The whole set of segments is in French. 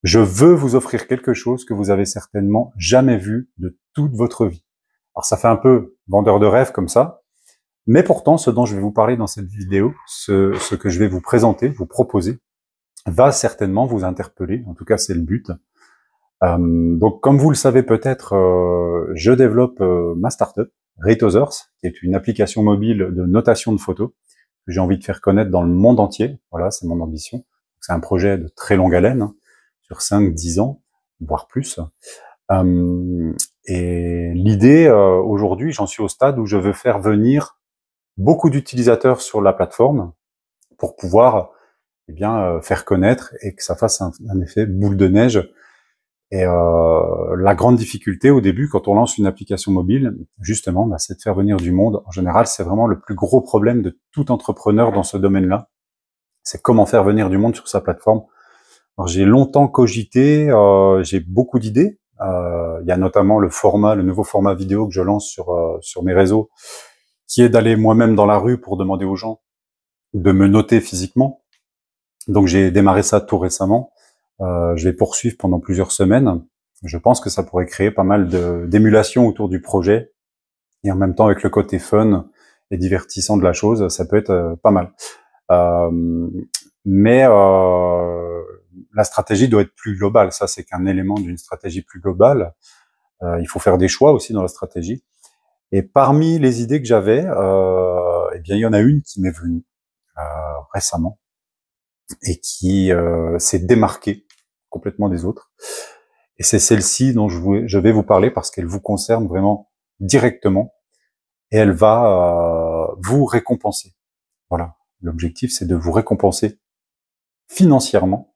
Je veux vous offrir quelque chose que vous avez certainement jamais vu de toute votre vie. Alors ça fait un peu vendeur de rêve comme ça, mais pourtant ce dont je vais vous parler dans cette vidéo, ce que je vais vous présenter, vous proposer, va certainement vous interpeller. En tout cas, c'est le but. Donc, comme vous le savez peut-être, je développe ma startup, Rate-Others, qui est une application mobile de notation de photos que j'ai envie de faire connaître dans le monde entier. Voilà, c'est mon ambition. C'est un projet de très longue haleine, hein, sur 5-10 ans, voire plus. Et l'idée, aujourd'hui, j'en suis au stade où je veux faire venir beaucoup d'utilisateurs sur la plateforme pour pouvoir faire connaître et que ça fasse un effet boule de neige. Et la grande difficulté au début, quand on lance une application mobile, justement, c'est de faire venir du monde. En général, c'est vraiment le plus gros problème de tout entrepreneur dans ce domaine-là. C'est comment faire venir du monde sur sa plateforme. Alors, j'ai longtemps cogité, j'ai beaucoup d'idées. Il y a notamment le nouveau format vidéo que je lance sur mes réseaux, qui est d'aller moi-même dans la rue pour demander aux gens de me noter physiquement. Donc j'ai démarré ça tout récemment. Je vais poursuivre pendant plusieurs semaines. Je pense que ça pourrait créer pas mal d'émulation autour du projet. Et en même temps, avec le côté fun et divertissant de la chose, ça peut être pas mal. Mais la stratégie doit être plus globale. Ça, c'est qu'un élément d'une stratégie plus globale. Il faut faire des choix aussi dans la stratégie. Et parmi les idées que j'avais, il y en a une qui m'est venue récemment et qui s'est démarquée complètement des autres. Et c'est celle-ci dont je vais vous parler parce qu'elle vous concerne vraiment directement et elle va vous récompenser. Voilà. L'objectif, c'est de vous récompenser financièrement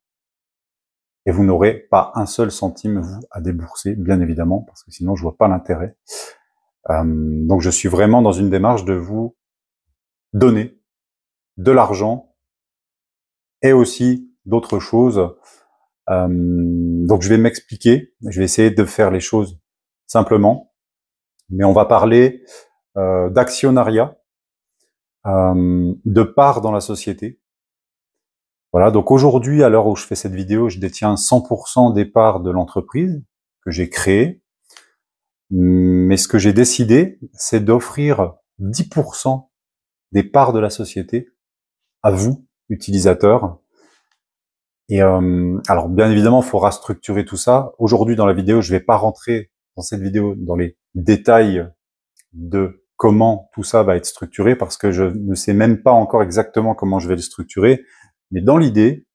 et vous n'aurez pas un seul centime, vous, à débourser, bien évidemment, parce que sinon, je vois pas l'intérêt. Donc, je suis vraiment dans une démarche de vous donner de l'argent et aussi d'autres choses. Donc, je vais m'expliquer. Je vais essayer de faire les choses simplement, mais on va parler d'actionnariat, de part dans la société. Voilà, donc aujourd'hui, à l'heure où je fais cette vidéo, je détiens 100% des parts de l'entreprise que j'ai créée. Mais ce que j'ai décidé, c'est d'offrir 10% des parts de la société à vous, utilisateurs. Et alors, bien évidemment, il faudra structurer tout ça. Aujourd'hui, dans la vidéo, je ne vais pas rentrer dans cette vidéo dans les détails de comment tout ça va être structuré parce que je ne sais même pas encore exactement comment je vais le structurer. Mais dans l'idée,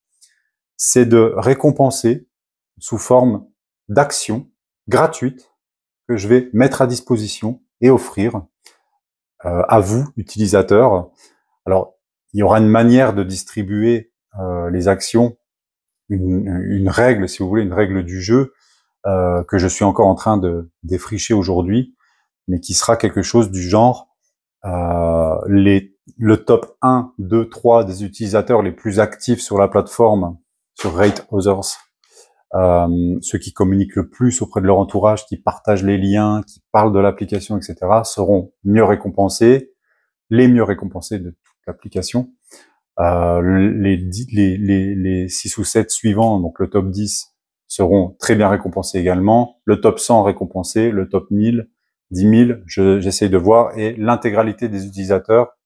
c'est de récompenser sous forme d'actions gratuites que je vais mettre à disposition et offrir à vous, utilisateurs. Alors, il y aura une manière de distribuer les actions, une règle, si vous voulez, une règle du jeu que je suis encore en train de défricher aujourd'hui, mais qui sera quelque chose du genre le top 1, 2, 3 des utilisateurs les plus actifs sur la plateforme, sur Rate-Others, ceux qui communiquent le plus auprès de leur entourage, qui partagent les liens, qui parlent de l'application, etc., seront mieux récompensés, les mieux récompensés de toute l'application. Les 6 ou 7 suivants, donc le top 10, seront très bien récompensés également. Le top 100 récompensé, le top 1000, 10 000, j'essaye de voir, et l'intégralité des utilisateurs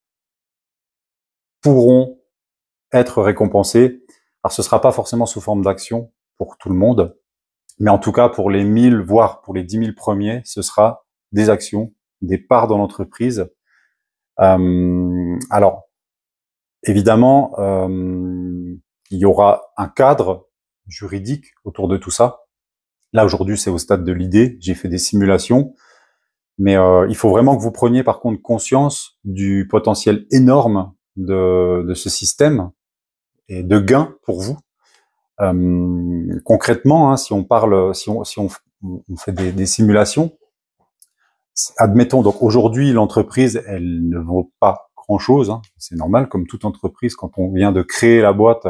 pourront être récompensés. Alors ce sera pas forcément sous forme d'action pour tout le monde, mais en tout cas pour les 1000, voire pour les 10 000 premiers, ce sera des actions, des parts dans l'entreprise. Alors, évidemment, il y aura un cadre juridique autour de tout ça. Là, aujourd'hui, c'est au stade de l'idée. J'ai fait des simulations. Mais il faut vraiment que vous preniez, par contre, conscience du potentiel énorme de ce système et de gains pour vous. Concrètement, hein, si on parle, si on fait des simulations, admettons, donc aujourd'hui, l'entreprise, elle ne vaut pas grand-chose, hein, c'est normal, comme toute entreprise, quand on vient de créer la boîte,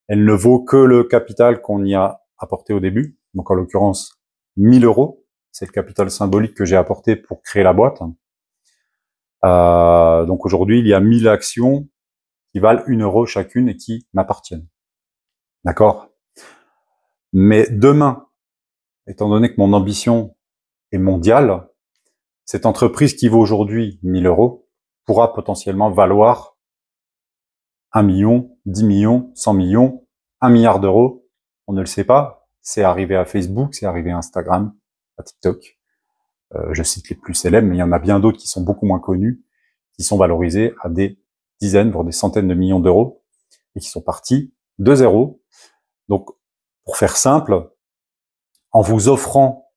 elle ne vaut que le capital qu'on y a apporté au début, donc en l'occurrence 1000 €, c'est le capital symbolique que j'ai apporté pour créer la boîte. Donc aujourd'hui, il y a 1000 actions qui valent 1 € chacune et qui m'appartiennent. D'accord ? Mais demain, étant donné que mon ambition est mondiale, cette entreprise qui vaut aujourd'hui 1000 euros pourra potentiellement valoir 1 million, 10 millions, 100 millions, 1 milliard d'euros. On ne le sait pas. C'est arrivé à Facebook, c'est arrivé à Instagram, à TikTok. Je cite les plus célèbres, mais il y en a bien d'autres qui sont beaucoup moins connus, qui sont valorisés à des dizaines, voire des centaines de millions d'euros, et qui sont partis de zéro. Donc, pour faire simple, en vous offrant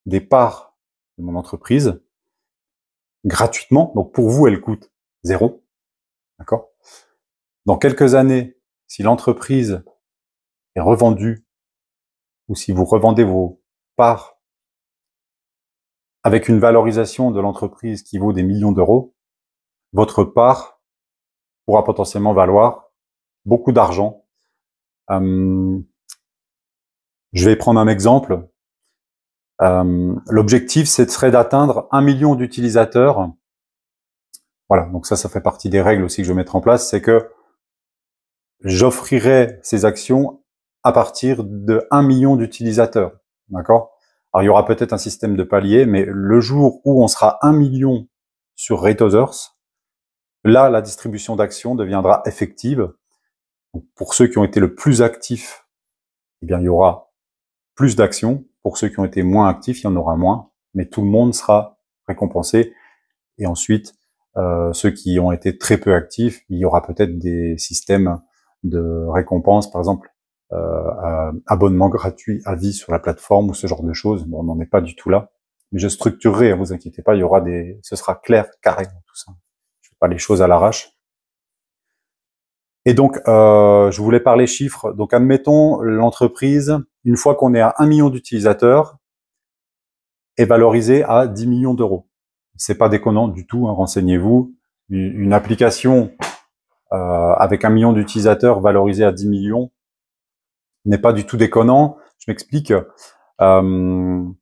des parts de mon entreprise, gratuitement, donc pour vous, elle coûte zéro, d'accord? Dans quelques années, si l'entreprise est revendue, ou si vous revendez vos parts avec une valorisation de l'entreprise qui vaut des millions d'euros, votre part pourra potentiellement valoir beaucoup d'argent. Je vais prendre un exemple. L'objectif, serait d'atteindre 1 million d'utilisateurs. Voilà, donc ça fait partie des règles aussi que je vais mettre en place, c'est que j'offrirai ces actions à partir de 1 million d'utilisateurs. D'accord? Alors, il y aura peut-être un système de paliers, mais le jour où on sera 1 million sur Rate-Others, là, la distribution d'actions deviendra effective. Donc, pour ceux qui ont été le plus actifs, eh bien, il y aura plus d'actions. Pour ceux qui ont été moins actifs, il y en aura moins. Mais tout le monde sera récompensé. Et ensuite, ceux qui ont été très peu actifs, il y aura peut-être des systèmes de récompense, par exemple, abonnement gratuit à vie sur la plateforme ou ce genre de choses. Bon, on n'en est pas du tout là. Mais je structurerai, vous inquiétez pas, il y aura ce sera clair, carré, tout ça. Je fais pas les choses à l'arrache. Et donc, je voulais parler chiffres. Donc, admettons, l'entreprise, une fois qu'on est à 1 million d'utilisateurs, est valorisée à 10 millions d'euros. C'est pas déconnant du tout, hein, renseignez-vous. Une application avec 1 million d'utilisateurs valorisée à 10 millions n'est pas du tout déconnant. Je m'explique. On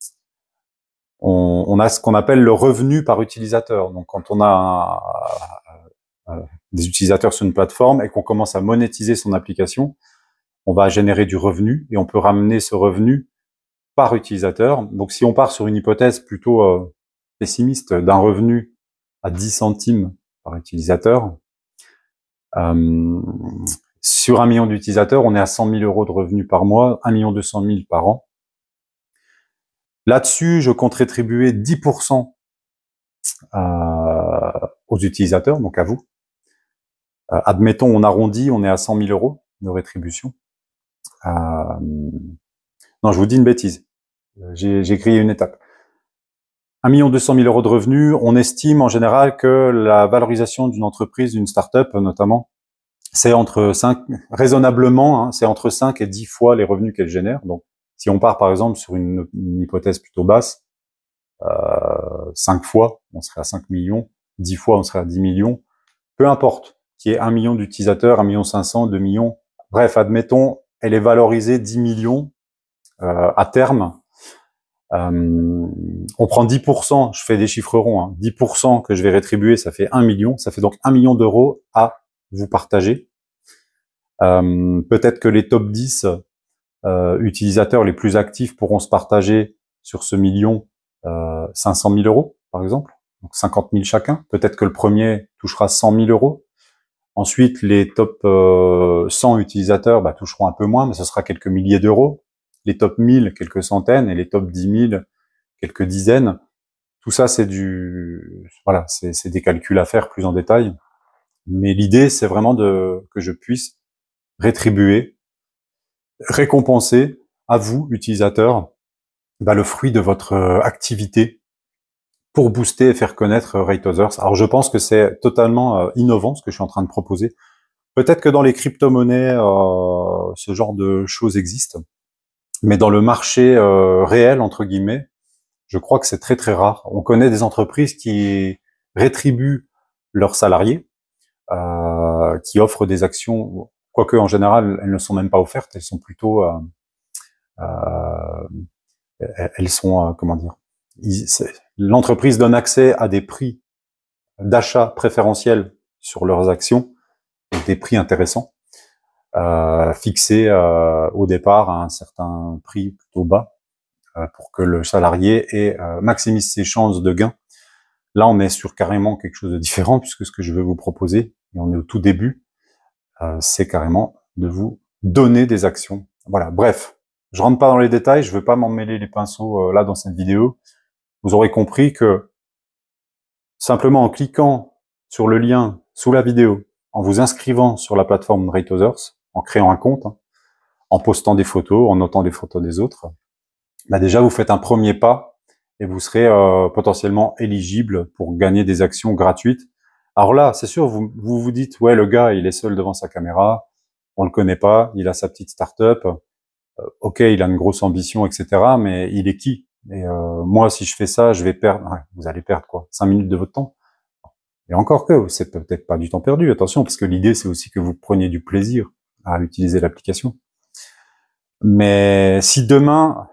a ce qu'on appelle le revenu par utilisateur. Donc, quand on a des utilisateurs sur une plateforme et qu'on commence à monétiser son application, on va générer du revenu et on peut ramener ce revenu par utilisateur. Donc, si on part sur une hypothèse plutôt pessimiste d'un revenu à 10 centimes par utilisateur, sur 1 million d'utilisateurs, on est à 100 000 euros de revenus par mois, 1 200 000 par an. Là-dessus, je compte rétribuer 10% aux utilisateurs, donc à vous. Admettons, on arrondit, on est à 100 000 euros de rétribution. Non, je vous dis une bêtise. J'ai grillé une étape. 1 200 000 euros de revenus, on estime en général que la valorisation d'une entreprise, d'une start-up notamment, c'est entre 5, raisonnablement, hein, c'est entre 5 et 10 fois les revenus qu'elle génère. Donc, si on part par exemple sur une hypothèse plutôt basse, 5 fois, on serait à 5 millions, 10 fois, on serait à 10 millions, peu importe, qu'il y ait 1 million d'utilisateurs, 1 500 000, 2 millions, bref, admettons, elle est valorisée 10 millions à terme. On prend 10%, je fais des chiffres ronds, hein, 10% que je vais rétribuer, ça fait 1 million, ça fait donc 1 million d'euros à vous partager. Peut-être que les top 10 utilisateurs les plus actifs pourront se partager sur ce million 500 000 euros, par exemple, donc 50 000 chacun. Peut-être que le premier touchera 100 000 euros. Ensuite, les top 100 utilisateurs toucheront un peu moins, mais ce sera quelques milliers d'euros. Les top 1000, quelques centaines, et les top 10 000, quelques dizaines. Tout ça, c'est voilà, c'est des calculs à faire plus en détail. Mais l'idée, c'est vraiment que je puisse rétribuer, récompenser à vous, utilisateurs, le fruit de votre activité pour booster et faire connaître Rate-Others. Alors, je pense que c'est totalement innovant ce que je suis en train de proposer. Peut-être que dans les crypto-monnaies, ce genre de choses existe. Mais dans le marché réel, entre guillemets, je crois que c'est très très rare. On connaît des entreprises qui rétribuent leurs salariés, qui offrent des actions, quoique en général, elles ne sont même pas offertes, elles sont plutôt... elles sont, comment dire, l'entreprise donne accès à des prix d'achat préférentiels sur leurs actions, des prix intéressants. fixé au départ à un certain prix plutôt bas pour que le salarié maximise ses chances de gain. Là, on est sur carrément quelque chose de différent, puisque ce que je veux vous proposer, et on est au tout début, c'est carrément de vous donner des actions. Voilà, bref, je rentre pas dans les détails, je veux pas m'emmêler les pinceaux là dans cette vidéo. Vous aurez compris que simplement en cliquant sur le lien sous la vidéo, en vous inscrivant sur la plateforme Rate Others, en créant un compte, en postant des photos, en notant des photos des autres, bah déjà vous faites un premier pas et vous serez potentiellement éligible pour gagner des actions gratuites. Alors là, c'est sûr, vous dites, ouais, le gars, il est seul devant sa caméra, on le connaît pas, il a sa petite start-up, ok, il a une grosse ambition, etc., mais il est qui? Et moi, si je fais ça, je vais perdre, ouais, vous allez perdre quoi, 5 minutes de votre temps. Et encore que, c'est peut-être pas du temps perdu, attention, parce que l'idée, c'est aussi que vous preniez du plaisir à utiliser l'application. Mais si demain,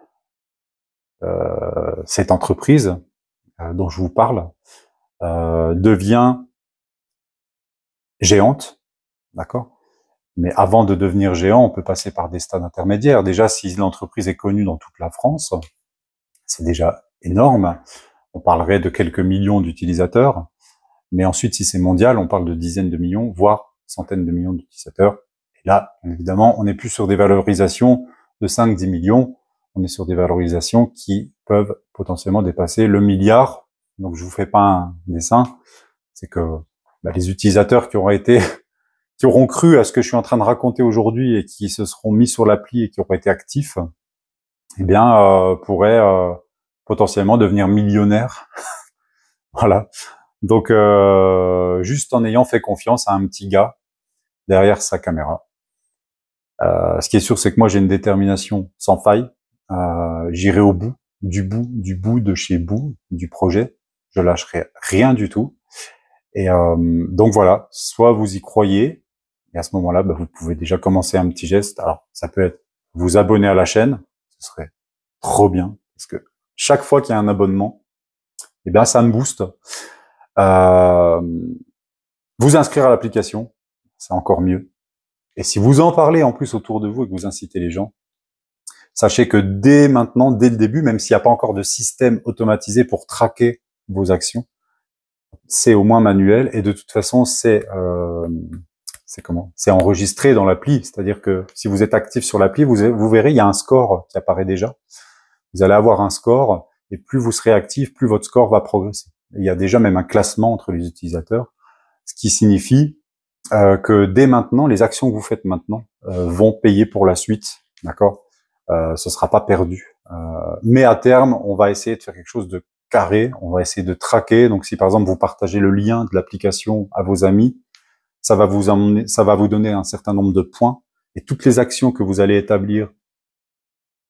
cette entreprise dont je vous parle devient géante, d'accord? Mais avant de devenir géant, on peut passer par des stades intermédiaires. Déjà, si l'entreprise est connue dans toute la France, c'est déjà énorme. On parlerait de quelques millions d'utilisateurs. Mais ensuite, si c'est mondial, on parle de dizaines de millions, voire centaines de millions d'utilisateurs. Et là, évidemment, on n'est plus sur des valorisations de 5-10 millions. On est sur des valorisations qui peuvent potentiellement dépasser le milliard. Donc, je vous fais pas un dessin. C'est que les utilisateurs qui auront cru à ce que je suis en train de raconter aujourd'hui et qui se seront mis sur l'appli et qui auront été actifs, eh bien, pourraient potentiellement devenir millionnaires. Voilà. Donc, juste en ayant fait confiance à un petit gars derrière sa caméra. Ce qui est sûr, c'est que moi, j'ai une détermination sans faille. J'irai au bout, du bout de chez bout du projet. Je lâcherai rien du tout. Et donc voilà, soit vous y croyez, et à ce moment-là, vous pouvez déjà commencer un petit geste. Alors, ça peut être vous abonner à la chaîne, ce serait trop bien, parce que chaque fois qu'il y a un abonnement, eh bien, ça me booste. Vous inscrire à l'application, c'est encore mieux. Et si vous en parlez en plus autour de vous et que vous incitez les gens, sachez que dès maintenant, dès le début, même s'il n'y a pas encore de système automatisé pour traquer vos actions, c'est au moins manuel et de toute façon, c'est enregistré dans l'appli. C'est-à-dire que si vous êtes actif sur l'appli, vous verrez, il y a un score qui apparaît déjà. Vous allez avoir un score et plus vous serez actif, plus votre score va progresser. Et il y a déjà même un classement entre les utilisateurs, ce qui signifie que dès maintenant, les actions que vous faites maintenant vont payer pour la suite, d'accord? Ce sera pas perdu. Mais à terme, on va essayer de faire quelque chose de carré, on va essayer de traquer. Donc, si par exemple vous partagez le lien de l'application à vos amis, ça va vous donner un certain nombre de points. Et toutes les actions que vous allez établir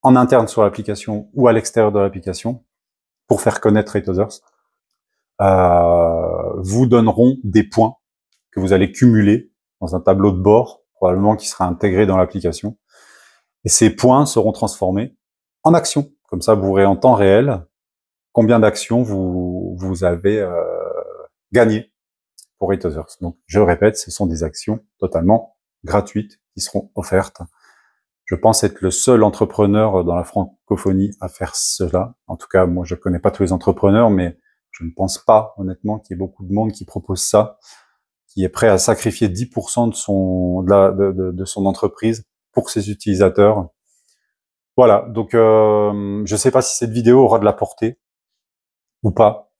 en interne sur l'application ou à l'extérieur de l'application pour faire connaître Rate Others, vous donneront des points que vous allez cumuler dans un tableau de bord, probablement qui sera intégré dans l'application. Et ces points seront transformés en actions. Comme ça, vous verrez en temps réel combien d'actions vous avez gagné pour Rate Others. Donc, je répète, ce sont des actions totalement gratuites qui seront offertes. Je pense être le seul entrepreneur dans la francophonie à faire cela. En tout cas, moi, je connais pas tous les entrepreneurs, mais je ne pense pas, honnêtement, qu'il y ait beaucoup de monde qui propose ça, qui est prêt à sacrifier 10% de son entreprise pour ses utilisateurs. Voilà, donc je sais pas si cette vidéo aura de la portée ou pas.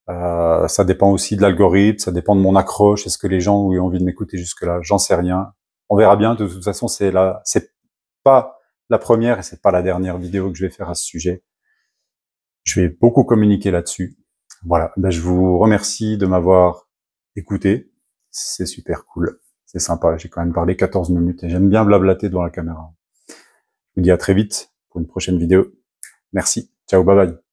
Ça dépend aussi de l'algorithme, ça dépend de mon accroche. Est-ce que les gens ont envie de m'écouter jusque-là? J'en sais rien. On verra bien. De toute façon, c'est pas la première et c'est pas la dernière vidéo que je vais faire à ce sujet. Je vais beaucoup communiquer là-dessus. Voilà, je vous remercie de m'avoir écouté. C'est super cool. C'est sympa. J'ai quand même parlé 14 minutes et j'aime bien blablater devant la caméra. Je vous dis à très vite pour une prochaine vidéo. Merci. Ciao, bye bye.